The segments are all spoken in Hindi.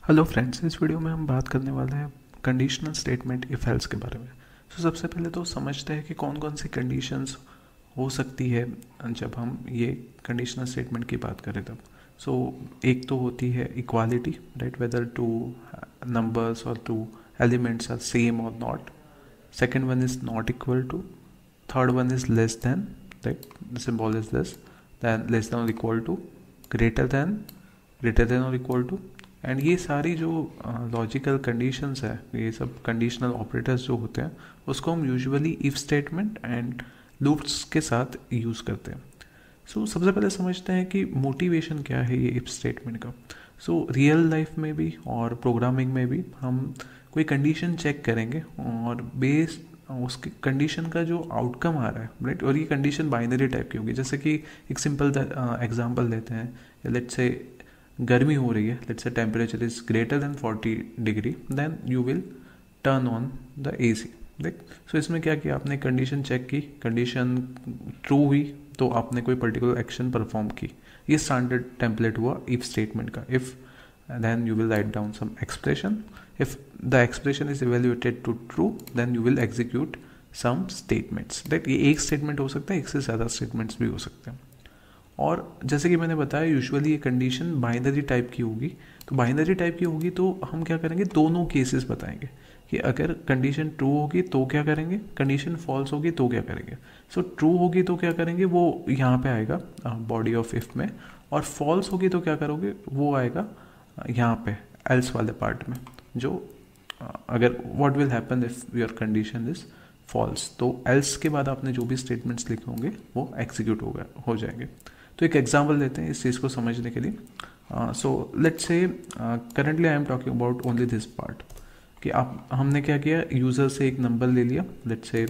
हेलो फ्रेंड्स, इस वीडियो में हम बात करने वाले हैं कंडीशनल स्टेटमेंट इफ एल्स के बारे में। सबसे पहले तो समझते हैं कि कौन कौन सी कंडीशंस हो सकती है जब हम ये कंडीशनल स्टेटमेंट की बात करें तब। एक तो होती है equality, right, whether two numbers और टू एलिमेंट्स आर सेम और not. Second one is not equal to. Third one is less than, right, the symbol is less than और इक्वल टू, ग्रेटर देन और इक्वल टू। एंड ये सारी जो लॉजिकल कंडीशंस है, ये सब कंडीशनल ऑपरेटर्स जो होते हैं, उसको हम usually if statement and loops के साथ यूज़ करते हैं। सबसे पहले समझते हैं कि मोटिवेशन क्या है ये इफ स्टेटमेंट का। रियल लाइफ में भी और प्रोग्रामिंग में भी हम कोई कंडीशन चेक करेंगे और बेस्ड उसकी कंडीशन का जो आउटकम आ रहा है, राइट, और ये कंडीशन बाइनरी टाइप की होगी। जैसे कि एक सिंपल एग्जांपल लेते हैं, लेट्स से गर्मी हो रही है, let's say temperature is greater than 40 degree, then you will turn on the AC, right. इसमें क्या किया आपने, कंडीशन चेक की, कंडीशन ट्रू हुई तो आपने कोई पर्टिकुलर एक्शन परफॉर्म की। ये स्टैंडर्ड टेम्पलेट हुआ इफ स्टेटमेंट का। If then you will write down some expression. If the expression is evaluated to true, then you will execute some statements, right। ये एक स्टेटमेंट हो सकता है, एक से ज़्यादा स्टेटमेंट्स भी हो सकते हैं। और जैसे कि मैंने बताया, यूजुअली ये कंडीशन बाइनरी टाइप की होगी। तो बाइनरी टाइप की होगी तो हम क्या करेंगे, दोनों केसेस बताएंगे कि अगर कंडीशन ट्रू होगी तो क्या करेंगे, कंडीशन फॉल्स होगी तो क्या करेंगे। ट्रू होगी तो क्या करेंगे, वो यहाँ पे आएगा बॉडी ऑफ इफ में, और फॉल्स होगी तो क्या करोगे, वो आएगा यहाँ पे एल्स वाले पार्ट में। जो अगर what will happen if your condition is false, तो एल्स के बाद आपने जो भी स्टेटमेंट्स लिखे होंगे वो एग्जीक्यूट हो जाएंगे। तो एक एग्जांपल लेते हैं इस चीज़ को समझने के लिए। Let's say currently I am talking about only this part कि हमने क्या किया, यूज़र से एक नंबर ले लिया, let's say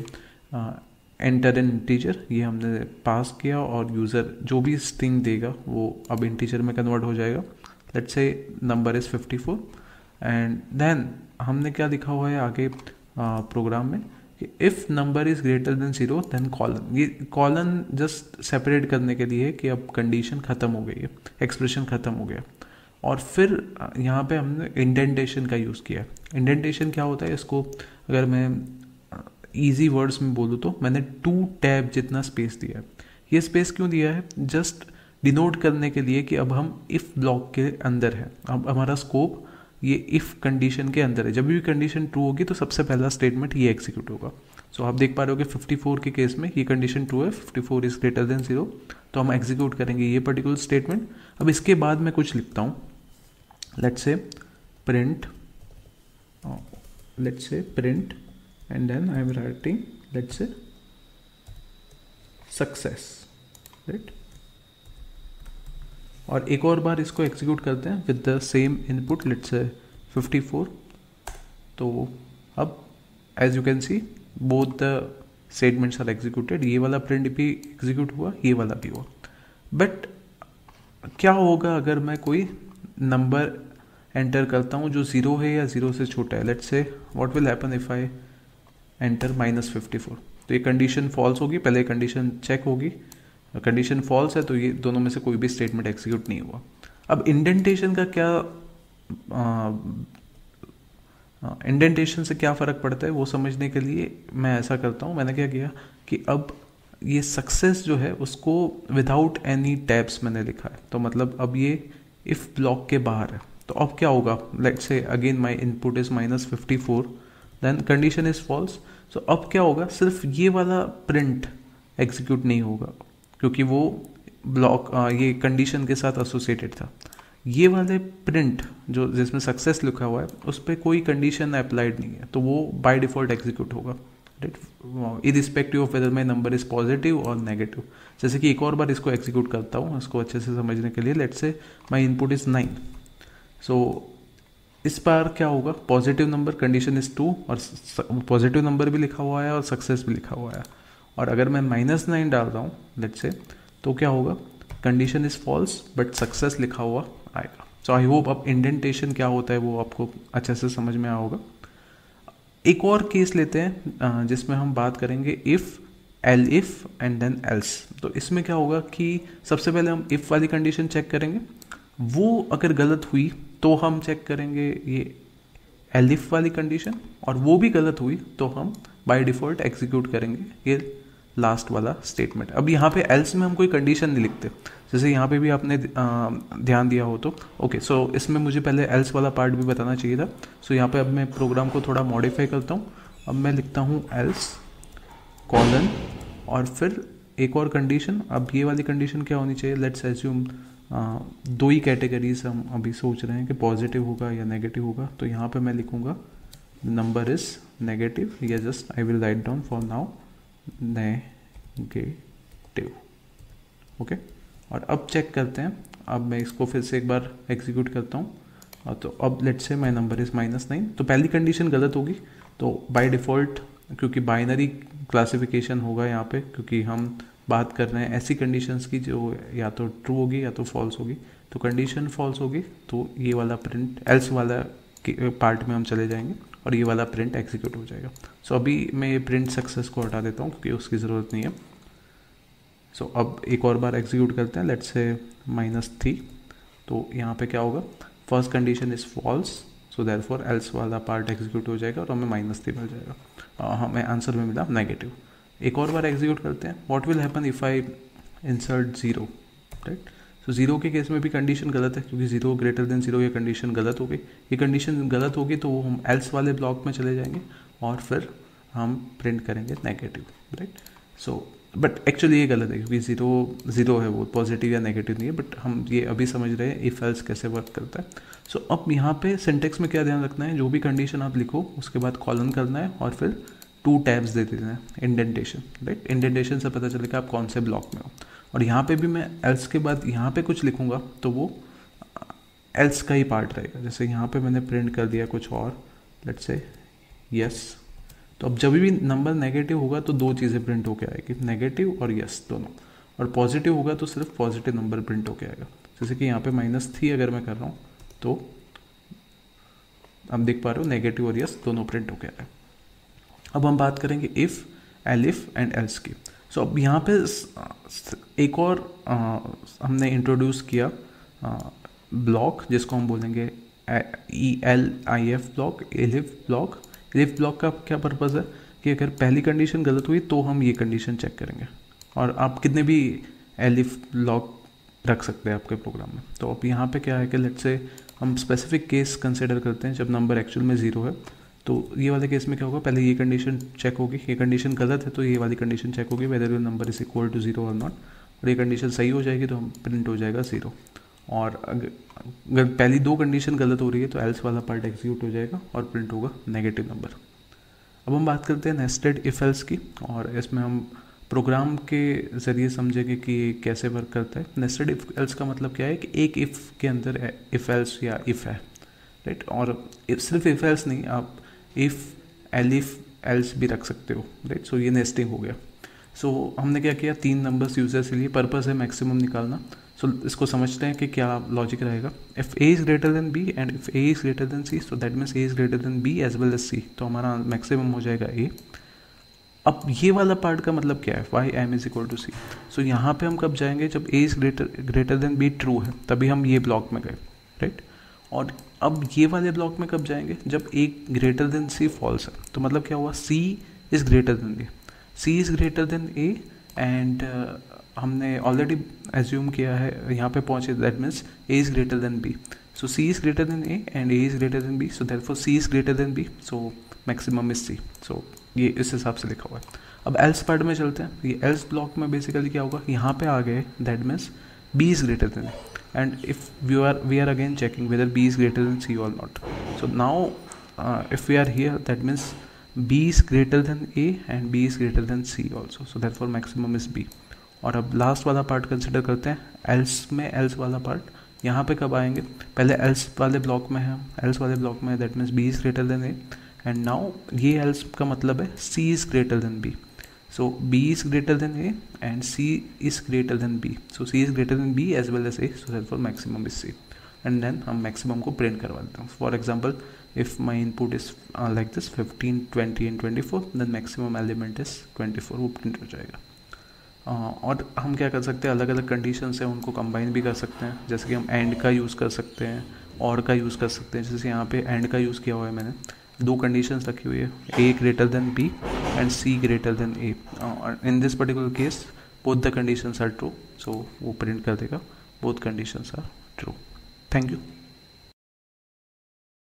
enter N integer, ये हमने पास किया, और यूज़र जो भी स्ट्रिंग देगा वो अब इंटीजर में कन्वर्ट हो जाएगा। Let's say number is 54, and then हमने क्या लिखा हुआ है आगे प्रोग्राम में कि if number is greater than 0 then colon. ये कॉलन जस्ट सेपरेट करने के लिए कि अब कंडीशन ख़त्म हो गई है, एक्सप्रेशन ख़त्म हो गया। और फिर यहाँ पे हमने इंडेंटेशन का यूज़ किया। इंडेंटेशन क्या होता है, इसको अगर मैं ईजी वर्ड्स में बोलूँ तो मैंने 2 टैब जितना स्पेस दिया है। ये स्पेस क्यों दिया है, जस्ट डिनोट करने के लिए कि अब हम इफ़ ब्लॉक के अंदर है, अब हमारा स्कोप ये इफ़ कंडीशन के अंदर है। जब भी कंडीशन ट्रू होगी तो सबसे पहला स्टेटमेंट ये एग्जीक्यूट होगा। आप देख पा रहे हो कि 54 के केस में ये कंडीशन ट्रू है, 54 इज ग्रेटर देन 0, तो हम एग्जीक्यूट करेंगे ये पर्टिकुलर स्टेटमेंट। अब इसके बाद मैं कुछ लिखता हूँ, let's say print and then I am writing let's say success, right. और एक और बार इसको एग्जीक्यूट करते हैं with the same input, let's say 54। तो अब as you can see both the statements are executed. ये वाला प्रिंट भी एग्जीक्यूट हुआ, ये वाला भी हुआ। बट क्या होगा अगर मैं कोई नंबर एंटर करता हूँ जो 0 है या 0 से छोटा है। लेट्स से what will happen if I enter -54। तो ये कंडीशन फॉल्स होगी, पहले कंडीशन चेक होगी, कंडीशन फॉल्स है तो ये दोनों में से कोई भी स्टेटमेंट एग्जीक्यूट नहीं हुआ। अब इंडेंटेशन का क्या, इंडेंटेशन से क्या फ़र्क पड़ता है वो समझने के लिए मैं ऐसा करता हूँ। मैंने क्या किया कि अब ये सक्सेस जो है उसको विदाउट एनी टैब्स मैंने लिखा है। तो मतलब अब ये इफ़ ब्लॉक के बाहर है। तो अब क्या होगा, let's say again my input is -54, then condition is false. अब क्या होगा, सिर्फ ये वाला प्रिंट एग्जीक्यूट नहीं होगा क्योंकि वो ब्लॉक ये कंडीशन के साथ एसोसिएटेड था। ये वाले प्रिंट जो जिसमें सक्सेस लिखा हुआ है उस पर कोई कंडीशन अप्लाइड नहीं है, तो वो बाय डिफ़ॉल्ट एग्जीक्यूट होगा, right, irrespective of whether my number is positive और नेगेटिव। जैसे कि एक और बार इसको एग्जीक्यूट करता हूँ इसको अच्छे से समझने के लिए। Let's say my input is 9। इस बार क्या होगा, पॉजिटिव नंबर, कंडीशन इज़ 2, और पॉजिटिव नंबर भी लिखा हुआ है और सक्सेस भी लिखा हुआ है। और अगर मैं -9 डाल रहा हूँ लेट्स से, तो क्या होगा, condition is false but success लिखा हुआ आएगा। आई होप अब इंडेंटेशन क्या होता है वो आपको अच्छे से समझ में आया होगा। एक और केस लेते हैं जिसमें हम बात करेंगे इफ़, एंड देन एल्स। तो इसमें क्या होगा कि सबसे पहले हम इफ़ वाली कंडीशन चेक करेंगे। वो अगर गलत हुई तो हम चेक करेंगे ये एलिफ वाली कंडीशन, और वो भी गलत हुई तो हम बाय डिफ़ॉल्ट एग्जीक्यूट करेंगे ये लास्ट वाला स्टेटमेंट। अब यहाँ पे एल्स में हम कोई कंडीशन नहीं लिखते, जैसे यहाँ पे भी आपने ध्यान दिया हो तो ओके। सो इसमें मुझे पहले एल्स वाला पार्ट भी बताना चाहिए था। सो यहाँ पे अब मैं प्रोग्राम को थोड़ा मॉडिफाई करता हूँ। अब मैं लिखता हूँ एल्स कॉलन और फिर एक और कंडीशन। अब ये वाली कंडीशन क्या होनी चाहिए, लेट्स एज्यूम दो ही कैटेगरीज हम अभी सोच रहे हैं कि पॉजिटिव होगा या नेगेटिव होगा। तो यहाँ पे मैं लिखूँगा नंबर इज नेगेटिव, या just I will write down for now negative. Okay, और अब चेक करते हैं। अब मैं इसको फिर से एक बार एग्जीक्यूट करता हूँ। तो अब let's say my number is -9। तो पहली कंडीशन गलत होगी, तो बाय डिफ़ॉल्ट क्योंकि बाइनरी क्लासिफिकेशन होगा यहाँ पे, क्योंकि हम बात कर रहे हैं ऐसी कंडीशंस की जो या तो ट्रू होगी या तो फॉल्स होगी। तो कंडीशन फॉल्स होगी तो ये वाला प्रिंट एल्स वाला पार्ट में हम चले जाएंगे और ये वाला प्रिंट एग्जीक्यूट हो जाएगा। सो अभी मैं ये प्रिंट सक्सेस को हटा देता हूँ क्योंकि उसकी ज़रूरत नहीं है। सो अब एक और बार एग्जीक्यूट करते हैं, लेट्स से -3। तो यहाँ पे क्या होगा, first condition is false, so therefore else वाला पार्ट एग्जीक्यूट हो जाएगा और हमें -3 मिल जाएगा। हमें आंसर में मिला नेगेटिव। एक और बार एग्जीक्यूट करते हैं, what will happen if I insert 0, right. So 0 के केस में भी कंडीशन गलत है क्योंकि 0 ग्रेटर देन 0 ये कंडीशन गलत हो गई। ये कंडीशन गलत होगी तो हम एल्स वाले ब्लॉक में चले जाएंगे और फिर हम प्रिंट करेंगे negative, right. So but actually ये गलत है क्योंकि 0 है, वो पॉजिटिव या नेगेटिव नहीं है। बट हम ये अभी समझ रहे हैं इफ एल्स कैसे वर्क करता है। सो अब यहाँ पे सिंटेक्स में क्या ध्यान रखना है, जो भी कंडीशन आप लिखो उसके बाद कॉलन करना है और फिर 2 टैब्स दे देना है, इंडेंटेशन, राइट। इंडेंटेशन से पता चलेगा आप कौन से ब्लॉक में हो। और यहाँ पे भी मैं एल्स के बाद यहाँ पे कुछ लिखूँगा तो वो एल्स का ही पार्ट रहेगा। जैसे यहाँ पे मैंने प्रिंट कर दिया कुछ और, लेट्स से यस। तो अब जब भी नंबर नेगेटिव होगा तो 2 चीज़ें प्रिंट होके आएगी, नेगेटिव और यस दोनों। और पॉजिटिव होगा तो सिर्फ पॉजिटिव नंबर प्रिंट होके आएगा। जैसे कि यहाँ पे -3 अगर मैं कर रहा हूँ तो आप देख पा रहे हो नेगेटिव और यस दोनों प्रिंट होके आए। अब हम बात करेंगे इफ़, एलिफ एंड एल्स की। सो अब यहाँ पे एक और हमने इंट्रोड्यूस किया ब्लॉक जिसको हम बोलेंगे ELIF block, elif block. Elif block का क्या पर्पज़ है कि अगर पहली कंडीशन गलत हुई तो हम ये कंडीशन चेक करेंगे, और आप कितने भी एलिफ ब्लॉक रख सकते हैं आपके प्रोग्राम में। तो अब यहाँ पे क्या है कि लेट्स से हम स्पेसिफिक केस कंसिडर करते हैं जब नंबर एक्चुअल में 0 है। तो ये वाले केस में क्या होगा, पहले ये कंडीशन चेक होगी, ये कंडीशन गलत है तो ये वाली कंडीशन चेक होगी whether your number is equal to 0 और नॉट। और ये कंडीशन सही हो जाएगी तो हम प्रिंट हो जाएगा 0। और अगर पहली 2 कंडीशन गलत हो रही है तो एल्स वाला पार्ट एग्जीक्यूट हो जाएगा और प्रिंट होगा नेगेटिव नंबर। अब हम बात करते हैं नेस्टेड इफ एल्स की, और इसमें हम प्रोग्राम के ज़रिए समझेंगे कि ये कैसे वर्क करता है। नेस्टेड इफ एल्स का मतलब क्या है कि एक इफ़ के अंदर इफ एल्स या इफ़ है, राइट। और सिर्फ इफ एल्स नहीं, आप इफ़, एलिफ, एल्स भी रख सकते हो, राइट। सो ये नेस्टिंग हो गया। सो हमने क्या किया, 3 नंबर्स यूजर्स के लिए, पर्पस है मैक्सिमम निकालना। सो इसको समझते हैं कि क्या लॉजिक रहेगा। If A is greater than B and if A is greater than C, so that means A is greater than B as well as C. तो हमारा मैक्सिमम हो जाएगा ए। अब ये वाला पार्ट का मतलब क्या है, Y M is equal to C. So यहाँ पे हम कब जाएंगे, जब A is greater than B true है तभी हम ये ब्लॉक में गए, राइट। और अब ये वाले ब्लॉक में कब जाएंगे, जब A greater than C false है। तो मतलब क्या हुआ, C is greater than A, C is greater than A and हमने ऑलरेडी एज्यूम किया है यहाँ पे पहुँचे, that means A is greater than B. So C is greater than A and A is greater than B, so therefore C is greater than B, so maximum is C. So ये इस हिसाब से लिखा हुआ है। अब एल्स पार्ट में चलते हैं। ये एल्स ब्लॉक में बेसिकली क्या होगा, यहाँ पे आ गए, that means B is greater than A and if we are again checking whether b is greater than c or not. So now if we are here, that means b is greater than a and b is greater than c also, so therefore maximum is b. और अब लास्ट वाला पार्ट कंसिडर करते हैं एल्स में। एल्स वाला पार्ट यहाँ पे कब आएंगे, पहले एल्स वाले ब्लॉक में है, एल्स वाले ब्लॉक में that means b is greater than a and now ये एल्स का मतलब है c is greater than b. So b is greater than a and c is greater than b. So c is greater than b as well as a. So therefore maximum is c. And then हम maximum को print करवा देते हैं. For example, if my input is like this 15, 20 and 24, then maximum element is 24. वो print हो जाएगा. और हम क्या कर सकते हैं, अलग अलग कंडीशन से उनको कंबाइन भी कर सकते हैं, जैसे कि हम एंड का यूज़ कर सकते हैं, और का यूज़ कर सकते हैं। जैसे यहाँ पे एंड का यूज़ किया हुआ है मैंने, दो कंडीशंस रखी हुई है, A greater than B and C greater than A. In this particular case both the conditions are true, so वो प्रिंट कर देगा both conditions are true. Thank you.